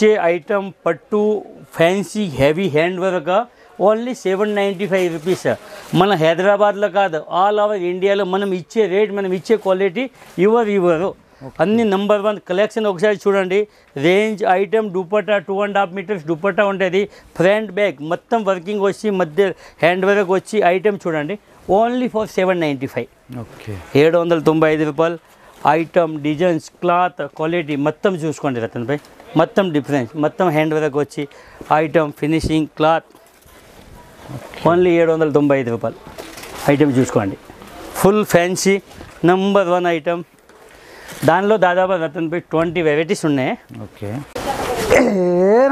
ఇచ్చే ఐటమ్ పట్టు fancy heavy hand work only 795 rupees. మన హైదరాబాద్లో కాదు, ఆల్ ఓవర్ ఇండియాలో మనం ఇచ్చే రేట్, మనం ఇచ్చే క్వాలిటీ ఇవ్వరు. అన్ని నంబర్ 1 కలెక్షన్. ఒకసారి చూడండి, range item dupatta 2.5 metres dupatta ఉంటుంది. ఫ్రంట్ బ్యాక్ మొత్తం వర్కింగ్ వచ్చి మధ్య హ్యాండ్ వర్క్ వచ్చి ఐటమ్ చూడండి, ఓన్లీ ఫర్ 795. ఓకే, 795 రూపాయలు. ఐటమ్ డిజైన్స్ క్లాత్ క్వాలిటీ మొత్తం చూసుకోండి రతన్ భాయ్, మొత్తం డిఫరెన్స్, మొత్తం హ్యాండ్ వర్క్ వచ్చి ఐటమ్ ఫినిషింగ్ క్లాత్ ఓన్లీ 795 రూపాయలు. ఐటమ్ చూసుకోండి, ఫుల్ ఫ్యాన్సీ నంబర్ 1 ఐటమ్. దానిలో దాదాపు రతన్ భాయ్ 20 వెరైటీస్ ఉన్నాయి. ఓకే,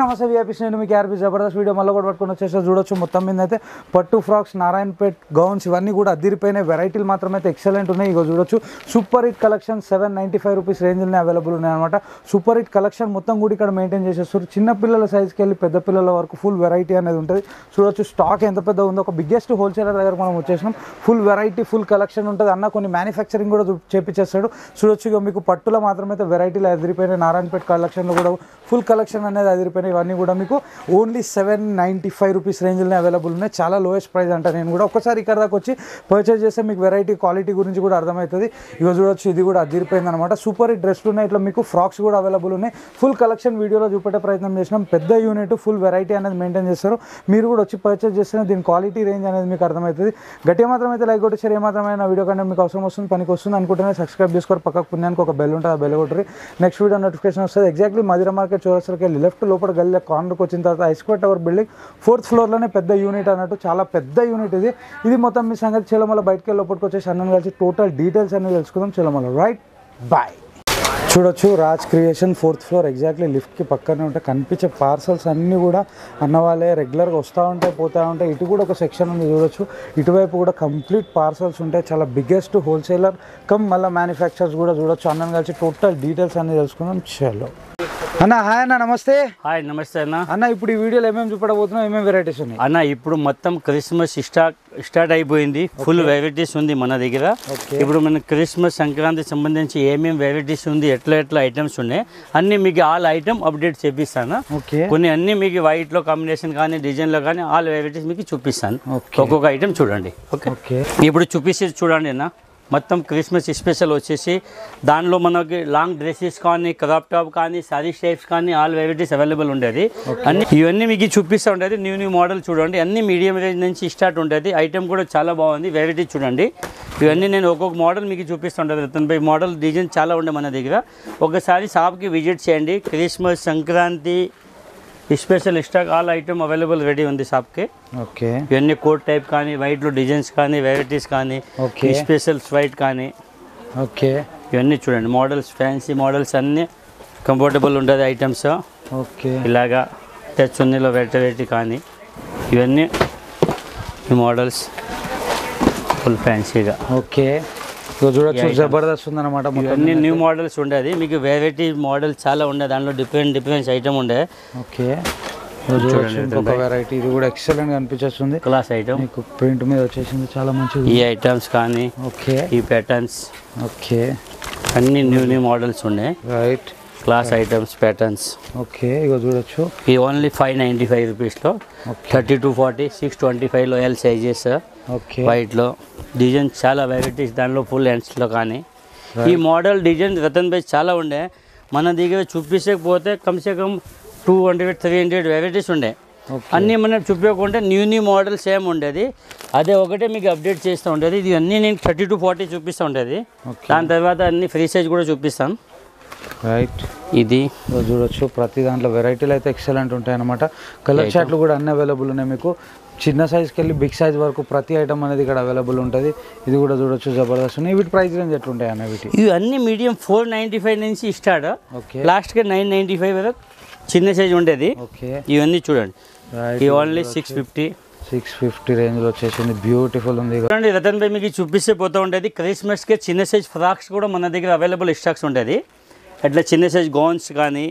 నమస్తే విఐపీస్, నేను మీకు ఆర్పీ జబర్దస్త్ వీడియో మళ్ళీ కూడా పట్టుకొని వచ్చేసి చూడొచ్చు. మొత్తం మీద అయితే పట్టు ఫ్రాక్స్, నారాయణపేట్ గౌన్స్ ఇవన్నీ కూడా అదిరిపోయినాయి. వెరైటీలు మాత్రం అయితే ఎక్సలెంట్ ఉన్నాయి. ఇగో చూడొచ్చు, సూపర్ హిట్ కలెక్షన్ 795 రూపీస్ రేంజ్లోనే అవైలబుల్ ఉన్నాయి అనమాట. సూపర్ హిట్ కలెక్షన్ మొత్తం కూడా ఇక్కడ మెయింటైన్ చేసేస్తారు. చిన్న పిల్లల సైజ్కి వెళ్ళి పెద్ద పిల్లల వరకు ఫుల్ వెరైటీ అనేది ఉంటుంది. చూడొచ్చు స్టాక్ ఎంత పెద్ద ఉందో. ఒక బిగ్గెస్ట్ హోల్సేలర్ దగ్గర మనం వచ్చేసినాం. ఫుల్ వెరైటీ, ఫుల్ కలెక్షన్ ఉంటుంది. అన్న కొన్ని మ్యానుఫ్యాక్చరింగ్ కూడా చేపించేస్తాడు. చూడొచ్చు, ఇక మీకు పట్టులో మాత్రమైతే వెరైటీలు అదిరిపోయినాయి. నారాయణపేట్ కలెక్షన్లో కూడా ఫుల్ కలెక్షన్ అనేది అదిరిపోయినాయి. ఇవన్నీ కూడా మీకు ఓన్లీ 795 రూపీస్ రేంజ్లోనే అవైలబుల్ ఉన్నాయి. చాలా లోయెస్ట్ ప్రైస్ అంట. నేను కూడా ఒకసారి ఇక్కడ దాకా వచ్చి పర్చేస్ చేస్తే మీకు వెరైటీ క్వాలిటీ గురించి కూడా అర్థమవుతుంది. ఇక చూడొచ్చు, ఇది కూడా అదిరిపోయింది అనమాట. సూపర్ హిట్ డ్రెస్లు ఉన్నాయి. ఇట్లా మీకు ఫ్రాక్స్ కూడా అవైలబుల్ ఉన్నాయి. ఫుల్ కలెక్షన్ వీడియోలో చూపెట్టే ప్రయత్నం చేసినాం. పెద్ద యూనిట్, ఫుల్ వెరైటీ అనేది మెయింటైన్ చేస్తారు. మీరు కూడా వచ్చి పర్చేస్ చేస్తే దీని క్వాలిటీ రేంజ్ అనేది మీకు అర్థమవుతుంది. గట్టిగా మాత్రం అయితే లైక్ కొట్టేసారు. ఏమాత్రమైన వీడియో కంటే మీకు అవసరం వస్తుంది, పనికి వస్తుంది అనుకుంటేనే సబ్స్క్రైబ్ చేసుకోరు. పక్కకు పుణ్యానికి ఒక బెల్ ఉంటుంది, ఆ బెల్ కొట్టరు. నెక్స్ట్ వీడియో నోటిఫికేషన్ వస్తుంది. ఎగ్జాక్ట్లీ మదిరా మార్కెట్ చౌరస్తాకి వెళ్ళి లెఫ్ట్ లోపల గల్లీ కార్నర్కి వచ్చిన తర్వాత ఐస్క్వేర్ టవర్ బిల్డింగ్ 4th ఫ్లోర్లోనే పెద్ద యూనిట్ అన్నట్టు. చాలా పెద్ద యూనిట్ ఇది మొత్తం మీ సంగతి. చలో మళ్ళీ బయటకి వెళ్ళి లోపలికి వచ్చేసి అన్నం కలిసి టోటల్ డీటెయిల్స్ అనేది తెలుసుకుందాం. చలో మళ్ళీ రైట్ బాయ్. చూడొచ్చు, Raj creation 4th floor exactly లిఫ్ట్కి పక్కనే ఉంటాయి. కనిపించే పార్సల్స్ అన్నీ కూడా అన్న వాళ్ళే రెగ్యులర్గా వస్తూ ఉంటాయి, పోతూ ఉంటాయి. ఇటు కూడా ఒక సెక్షన్ ఉంది చూడొచ్చు. ఇటువైపు కూడా కంప్లీట్ పార్సల్స్ ఉంటాయి. చాలా బిగ్గెస్ట్ హోల్సేలర్ కమ్ మళ్ళీ మ్యానుఫ్యాక్చర్స్ కూడా చూడొచ్చు. అన్నం కలిసి టోటల్ డీటెయిల్స్ అన్నీ తెలుసుకుందాం. చలో అన్న, హాయ్ అన్న. నమస్తే. హాయ్, నమస్తే అన్న. అన్న, ఇప్పుడు ఈ వీడియోలో ఏమేమి చూపడబోతున్నాం, ఏమేమి వెరైటీస్ ఉన్నాయి అన్న? ఇప్పుడు మొత్తం క్రిస్మస్ స్టార్ట్ అయిపోయింది. ఫుల్ వెరైటీస్ ఉంది మన దగ్గర. ఇప్పుడు మన క్రిస్మస్ సంక్రాంతి సంబంధించి ఏమేమి వెరైటీస్ ఉంది, ఎట్లా ఐటమ్స్ ఉన్నాయి అన్ని మీకు ఆల్ ఐటమ్ అప్డేట్ చేపిస్తాను. కొన్ని అన్ని మీకు వైట్ లో కాంబినేషన్ కానీ డిజైన్ లో కానీ ఆల్ వెరైటీస్ మీకు చూపిస్తాను. ఒక్కొక్క ఐటమ్ చూడండి. ఓకే, ఇప్పుడు చూపిస్తే చూడండి అన్న. మొత్తం క్రిస్మస్ స్పెషల్ వచ్చేసి దానిలో మనకి లాంగ్ డ్రెస్సెస్ కానీ, క్రాప్ టాప్ కానీ, సారీ టైప్స్ కానీ ఆల్ వెరైటీస్ అవైలబుల్ ఉండేది. అన్ని ఇవన్నీ మీకు చూపిస్తూ ఉంటుంది. న్యూ మోడల్ చూడండి. అన్ని మీడియం రేంజ్ నుంచి స్టార్ట్ ఉంటుంది. ఐటమ్ కూడా చాలా బాగుంది. వెరైటీ చూడండి. ఇవన్నీ నేను ఒక్కొక్క మోడల్ మీకు చూపిస్తూ ఉంటుంది. రతన్ భాయ్ మోడల్ డిజైన్ చాలా ఉండే మన దగ్గర. ఒకసారి షాప్కి విజిట్ చేయండి. Christmas Sankranti special stock all item available ready ఉంది షాప్కి. ఓకే, ఇవన్నీ కోట్ టైప్ కానీ, వైట్లో డిజైన్స్ కానీ, వెరైటీస్ కానీ, స్పెషల్స్ వైట్ కానీ. ఓకే, ఇవన్నీ చూడండి మోడల్స్, ఫ్యాన్సీ మోడల్స్ అన్నీ కంఫర్టబుల్ ఉంటుంది ఐటమ్స్. ఓకే, ఇలాగా టచ్ ఉన్నీలో వెరైటీ కానీ ఇవన్నీ ఈ మోడల్స్ ఫుల్ ఫ్యాన్సీగా. ఓకే, చూడొచ్చు జబర్దస్త్ ఉందన్నమాట. ఇవన్నీ న్యూ మోడల్స్ ఉండేది. మీకు వెరైటీ మోడల్స్ చాలా ఉండే. దాంట్లో డిఫరెంట్ ఐటమ్ ఉండే. ఓకే, ఒక వెరైటీ ఇది కూడా ఎక్సలెంట్ అనిపించేస్తుంది. క్లాస్ ఐటమ్ మీకు ప్రింట్ మీద వచ్చేసింది, చాలా మంచిది. ఈ ఐటమ్స్ కానీ, ఓకే, ఈ ప్యాటర్న్స్, ఓకే, అన్ని న్యూ మోడల్స్ ఉన్నాయి. Right, class items, patterns. Okay, ఇగో చూడొచ్చు. ఈ ఓన్లీ 595 రూపీస్లో 32, 40, 625లో ఎల్ సైజెస్. ఓకే, వైట్లో డిజైన్ చాలా వెరైటీస్. దానిలో ఫుల్ హ్యాండ్స్లో కానీ ఈ మోడల్ డిజైన్ రతన్ భాయ్ చాలా ఉండే. మన దగ్గర చూపించకపోతే కమ్సే కమ్ 200, 300 వెరైటీస్ ఉండే. అన్నీ మనం చూపించకుంటే న్యూ మోడల్స్ ఏమి ఉండేది. అదే ఒకటే మీకు అప్డేట్ చేస్తూ ఉంటుంది. ఇది అన్నీ నేను 30 to 40 చూపిస్తూ ఉంటుంది. దాని తర్వాత అన్ని ఫ్రీ సైజ్ కూడా చూపిస్తాను. రైట్, ఇది చూడొచ్చు. ప్రతి దాంట్లో వెరైటీలు అయితే ఎక్సలెంట్ ఉంటాయి అన్నమాట. కలర్ చార్ట్లు కూడా అన్ని అవైలబుల్ ఉన్నాయి. మీకు చిన్న సైజ్కి వెళ్ళి బిగ్ సైజ్ వరకు ప్రతి ఐటమ్ అనేది ఇక్కడ అవైలబుల్ ఉంటుంది. ఇది కూడా చూడొచ్చు, జబర్దస్త్ ఉన్నాయి. వీటి ప్రైస్ రేంజ్ ఎట్లుంటాయి అన్న? వీటి ఇవి అన్ని మీడియం 495 నుంచి స్టార్ట్. ఓకే, లాస్ట్గా 995 వరకు చిన్న సైజ్ ఉండేది. ఓకే, ఇవన్నీ చూడండి. ఇవి ఓన్లీ 650 రేంజ్లో వచ్చేసింది. బ్యూటిఫుల్ ఉంది. చూడండి రతన్ భాయ్ మీకు చూపిస్తే పోతూ ఉంటుంది. క్రిస్మస్కి చిన్న సైజ్ ఫ్రాక్స్ కూడా మన దగ్గర అవైలబుల్ స్టాక్స్ ఉంటుంది. అట్లా చిన్న సైజ్ గౌన్స్ కానీ,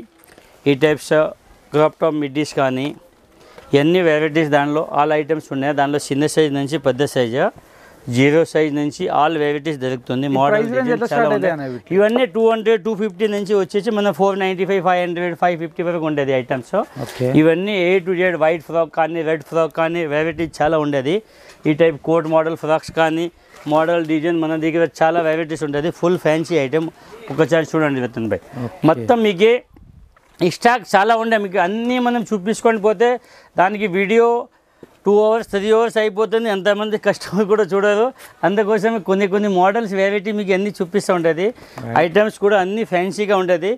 ఈ టైప్స్ క్రాప్ టాప్ మిడ్డీస్ కానీ ఇవన్నీ వెరైటీస్ దానిలో ఆల్ ఐటమ్స్ ఉన్నాయి. దానిలో చిన్న సైజ్ నుంచి పెద్ద సైజు జీరో సైజ్ నుంచి ఆల్ వెరైటీస్ దొరుకుతుంది. మోడల్ ఇవన్నీ 200, 250 నుంచి వచ్చేసి మన 495, 500, 550 వరకు ఉండేది ఐటమ్స్. ఇవన్నీ A to Z white frock కానీ రెడ్ ఫ్రాక్ కానీ వెరైటీస్ చాలా ఉండేది. ఈ టైప్ కోట్ మోడల్ ఫ్రాక్స్ కానీ మోడల్ డిజైన్ మన దగ్గర చాలా వెరైటీస్ ఉంటుంది. ఫుల్ ఫ్యాన్సీ ఐటమ్ ఒకసారి చూడండి రతన్ భాయ్. మొత్తం మీకు ఈ స్టాక్ చాలా ఉండే, మీకు అన్నీ మనం చూపించుకొని పోతే దానికి వీడియో 2 hours 3 hours అయిపోతుంది. ఎంతమంది కస్టమర్ కూడా చూడరు. అందుకోసమే కొన్ని మోడల్స్ వెరైటీ మీకు అన్నీ చూపిస్తూ ఉంటుంది. ఐటమ్స్ కూడా అన్నీ ఫ్యాన్సీగా ఉంటుంది.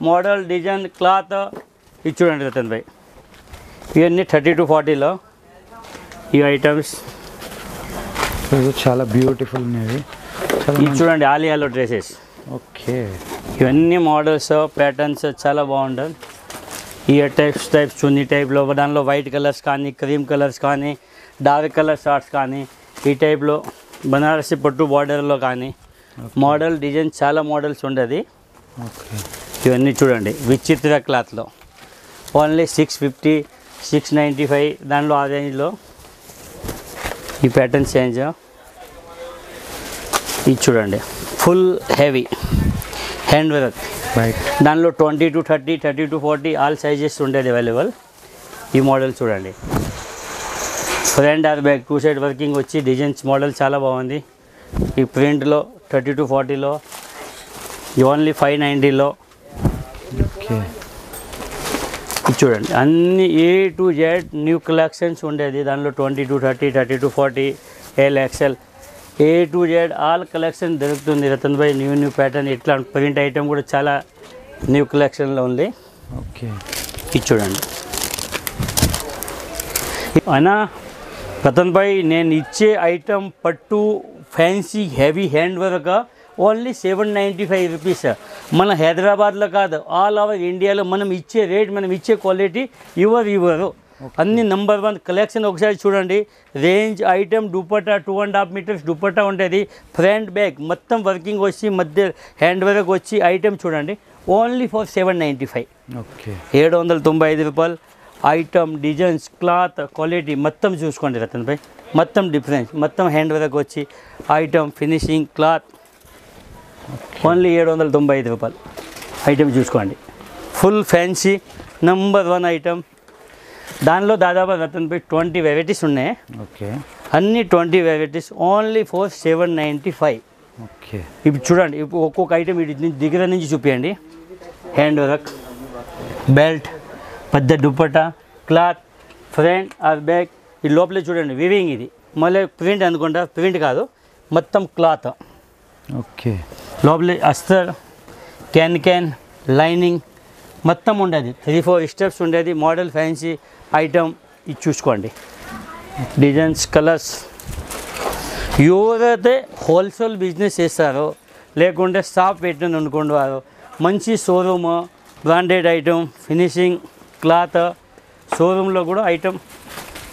మోడల్ డిజైన్ క్లాత్ ఇది చూడండి రతన్ భాయ్. ఇవన్నీ 30 to 40లో ఈ ఐటమ్స్ చాలా బ్యూటిఫుల్ ఉన్నాయి. ఇది చూడండి ఆలియాలో డ్రెస్సెస్. ఓకే, ఇవన్నీ మోడల్స్ ప్యాటర్న్స్ చాలా బాగుంటుంది. ఈ టైప్స్ చున్నీ టైప్లో దానిలో వైట్ కలర్స్ కానీ క్రీమ్ కలర్స్ కానీ డార్క్ కలర్ షార్ట్స్ కానీ ఈ టైప్లో బనారసి పట్టు బార్డర్లో కానీ మోడల్ డిజైన్ చాలా మోడల్స్ ఉండేది. ఓకే, ఇవన్నీ చూడండి విచిత్ర క్లాత్లో ఓన్లీ 650, 695 దానిలో ఆ రేంజ్లో ఈ ప్యాటర్న్ చేంజ్. ఇది చూడండి ఫుల్ హెవీ హ్యాండ్ వర్క్. దానిలో 20 to 30, 30 to 40 ఆల్ సైజెస్ ఉండేది అవైలబుల్. ఈ మోడల్ చూడండి front or back 2 side working వచ్చి డిజైన్స్ మోడల్ చాలా బాగుంది. ఈ ప్రింట్లో 30 to 40లో ఓన్లీ 590లో. ఓకే, ఇది చూడండి అన్ని A to Z new collections ఉండేది. దానిలో 20 to 30, 30 to 40, L, XL A to Z all collection దొరుకుతుంది రతన్ భాయ్. న్యూ ప్యాటర్న్ ఇట్లా ప్రింట్ ఐటమ్ కూడా చాలా న్యూ కలెక్షన్లో ఉంది. ఓకే, ఇది చూడండి అయినా రతన్ భాయ్ నేను ఇచ్చే ఐటమ్ పట్టు fancy heavy hand work only 795 rupees. మన హైదరాబాద్లో కాదు, ఆల్ ఓవర్ ఇండియాలో మనం ఇచ్చే రేట్, మనం ఇచ్చే క్వాలిటీ ఇవ్వరు. అన్ని నెంబర్ 1 కలెక్షన్. ఒకసారి చూడండి range item dupatta 2.5 meters dupatta ఉంటుంది. ఫ్రంట్ బ్యాక్ మొత్తం వర్కింగ్ వచ్చి మధ్య హ్యాండ్ వర్క్ వచ్చి ఐటమ్ చూడండి ఓన్లీ ఫర్ 795. ఓకే, 795 రూపాయలు. ఐటమ్ డిజైన్స్ క్లాత్ క్వాలిటీ మొత్తం చూసుకోండి రతన్ భాయ్. మొత్తం డిఫరెన్స్, మొత్తం హ్యాండ్ వర్క్ వచ్చి ఐటమ్ ఫినిషింగ్ క్లాత్ ఓన్లీ 795 రూపాయలు. ఐటమ్ చూసుకోండి ఫుల్ ఫ్యాన్సీ నెంబర్ 1 ఐటమ్. దానిలో దాదాపు రతన్ భాయ్ 20 వెరైటీస్ ఉన్నాయి. ఓకే, అన్ని 20 వెరైటీస్ ఓన్లీ ఫర్ 795. ఓకే, ఇప్పుడు చూడండి ఇప్పుడు ఒక్కొక్క ఐటమ్ ఇటు దగ్గర నుంచి చూపించండి. హ్యాండ్ వర్క్, బెల్ట్, పెద్ద dupatta, cloth, front or back. ఈ లోపల చూడండి వివింగ్. ఇది మళ్ళీ ప్రింట్ అనుకుంటా, ప్రింట్ కాదు మొత్తం క్లాత్. ఓకే, లోపల అస్తర్, క్యాన్ లైనింగ్ మొత్తం ఉండేది. 3-4 స్టెప్స్ ఉండేది. మోడల్ ఫ్యాన్సీ ఐటమ్ ఇది చూసుకోండి. Designs colours. ఎవరైతే హోల్సేల్ బిజినెస్ చేస్తారో లేకుంటే షాప్ పెట్టిన అనుకునేవారు మంచి showroom, branded item, finishing cloth, షోరూంలో కూడా ఐటమ్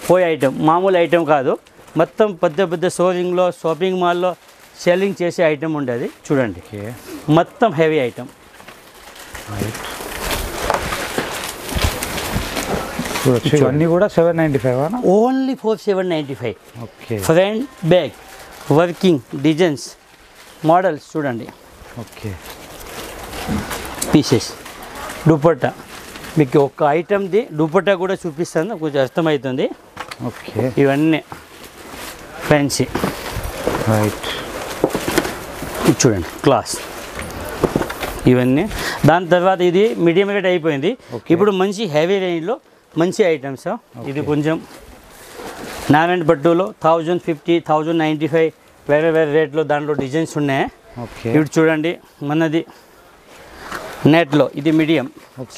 పోయే ఐటమ్ మామూలు ఐటమ్ కాదు. మొత్తం పెద్ద షోరూంలో షాపింగ్ మాల్లో సెల్లింగ్ చేసే ఐటమ్ ఉండేది. చూడండి మొత్తం హెవీ ఐటమ్. ఇవన్నీ కూడా 795 only for 795. Okay, front back working designs models చూడండి. ఓకే, పీసెస్ దుపట్టా మీకు ఒక ఐటమ్ది దుపట్టా కూడా చూపిస్తాను, కొంచెం అర్థమవుతుంది. ఓకే, ఇవన్నీ ఫ్యాన్సీ. రైట్, ఇది చూడండి క్లాస్. ఇవన్నీ దాని తర్వాత ఇది మీడియం రేట్ అయిపోయింది. ఇప్పుడు మంచి హెవీ రేంజ్లో మంచి ఐటమ్స్. ఇది కొంచెం నారాయణ పట్టులో 1050, 1095 వేరే రేట్లో దాంట్లో డిజైన్స్ ఉన్నాయి. ఇప్పుడు చూడండి మనది నెట్లో ఇది మీడియం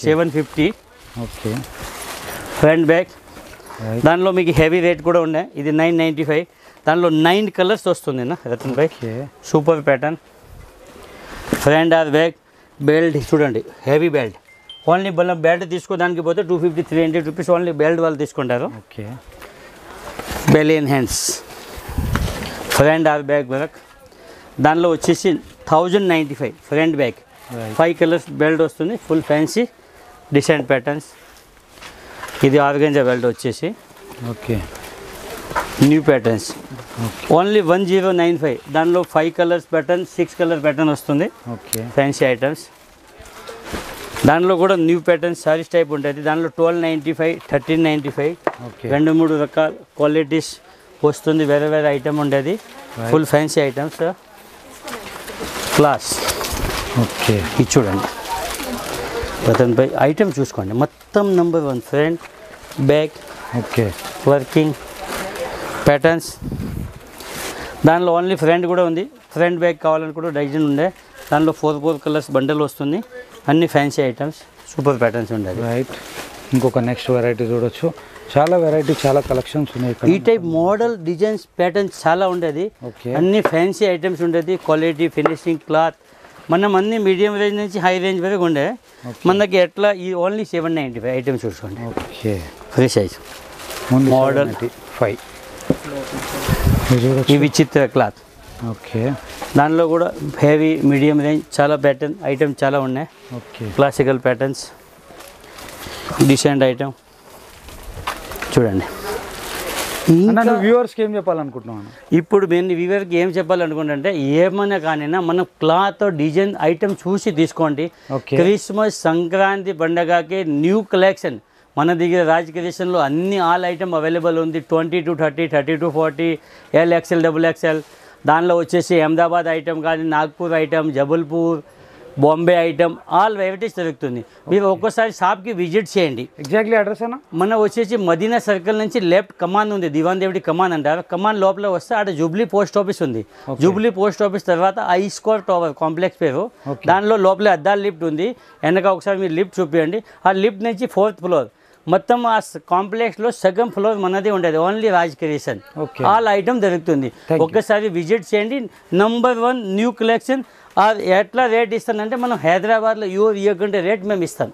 750. Okay, front back. దానిలో మీకు హెవీ రేట్ కూడా ఉన్నాయి. ఇది 995. దానిలో 9 కలర్స్ వస్తుంది నా Ratan bhai. Super pattern. Front or back. Belt చూడండి హెవీ బెల్ట్. ఓన్లీ బెల్ట్ తీసుకోవడానికి పోతే 250, 300 రూపీస్ ఓన్లీ బెల్ట్ వాళ్ళు తీసుకుంటారు. ఓకే, బెలియన్ hands. Front or back work. దానిలో వచ్చేసి 1095 ఫ్రంట్ బ్యాక్. 5 కలర్స్ బెల్ట్ వస్తుంది. Full fancy decent patterns. ఇది ఆర్గంజా బెల్ట్ వచ్చేసి. Okay, new patterns only 1095. దానిలో 5 కలర్స్ ప్యాటర్న్ 6 కలర్ ప్యాటర్న్ వస్తుంది. Okay fancy items. దానిలో కూడా న్యూ ప్యాటర్న్ సారీస్ టైప్ ఉంటుంది. దానిలో 1295, 1395 ఓకే 2-3 రకాల క్వాలిటీస్ వస్తుంది. వేరే వేరే ఐటమ్ ఉండేది. Full fancy items class. Okay ఇది చూడండి బటన్పై ఐటమ్ చూసుకోండి. మొత్తం number 1 front back okay working patterns. దానిలో ఓన్లీ ఫ్రంట్ కూడా ఉంది. ఫ్రంట్ బ్యాక్ కావాలని కూడా డిజైన్ ఉండే. దానిలో 4 కలర్స్ బండల్ వస్తుంది. అన్ని ఫ్యాన్సీ ఐటమ్స్ సూపర్ ప్యాటర్న్స్ ఉండేది. రైట్. ఇంకొక నెక్స్ట్ వెరైటీ చూడొచ్చు. చాలా వెరైటీ, చాలా కలెక్షన్స్ ఉన్నాయి ఇక్కడ. ఈ టైప్ మోడల్ డిజైన్స్ ప్యాటర్న్స్ చాలా ఉండేది. ఓకే అన్ని ఫ్యాన్సీ ఐటమ్స్ ఉండేది. క్వాలిటీ ఫినిషింగ్ క్లాత్ మనం అన్ని మీడియం రేంజ్ నుంచి హై రేంజ్ వరకు ఉండే. మనకి ఎట్లా ఈ ఓన్లీ 795 ఐటమ్స్ చూసుకోండి. ఓకే ఫ్రీ సైజ్ మోడల్ 5 ఈ విచిత్ర క్లాత్. ఓకే దానిలో కూడా హెవీ మీడియం రేంజ్ చాలా ప్యాటర్న్ ఐటమ్స్ చాలా ఉన్నాయి. Okay classical patterns decent item చూడండి. నేను వ్యూవర్స్కి ఏం చెప్పాలనుకుంటున్నాను? ఇప్పుడు నేను వ్యూవర్కి ఏం చెప్పాలనుకుంటే ఏమైనా కానీ మనం క్లాత్ డిజైన్ ఐటమ్ చూసి తీసుకోండి. ఓకే క్రిస్మస్ సంక్రాంతి పండగకి న్యూ కలెక్షన్ మన దగ్గర రాజ్ క్రియేషన్లో అన్ని ఆల్ ఐటమ్ అవైలబుల్ ఉంది. 20 to 30, 30 to 40, LXL, XXL. దానిలో వచ్చేసి అహ్మదాబాద్ ఐటమ్ కానీ Nagpur item, Jabalpur, Bombay item all varieties దొరుకుతుంది. మీరు ఒక్కసారి షాప్కి విజిట్ చేయండి. ఎగ్జాక్ట్లీ అడ్రస్ అన్న మన వచ్చేసి మదీనా సర్కిల్ నుంచి లెఫ్ట్ కమాన్ ఉంది. దివాన్ దేవుడి కమాన్ అంటారు. కమాన్ లోపల వస్తే అక్కడ జూబ్లీ పోస్ట్ ఆఫీస్ ఉంది. జూబ్లీ పోస్ట్ ఆఫీస్ తర్వాత ఐస్కోర్ టవర్ కాంప్లెక్స్ పేరు. దానిలో లోపల అద్దాల లిఫ్ట్ ఉంది. వెనక ఒకసారి మీరు లిఫ్ట్ చూపించండి. ఆ లిఫ్ట్ నుంచి 4th ఫ్లోర్. మొత్తం ఆ కాంప్లెక్స్లో సగం ఫ్లోర్ మనది ఉండేది. Only Raj creation all item దొరుకుతుంది. ఒక్కసారి విజిట్ చేయండి. Number 1 new collection. ఎట్లా రేట్ ఇస్తానంటే మనం హైదరాబాద్లో ఇవ్వకుంటే రేట్ మేము ఇస్తాం.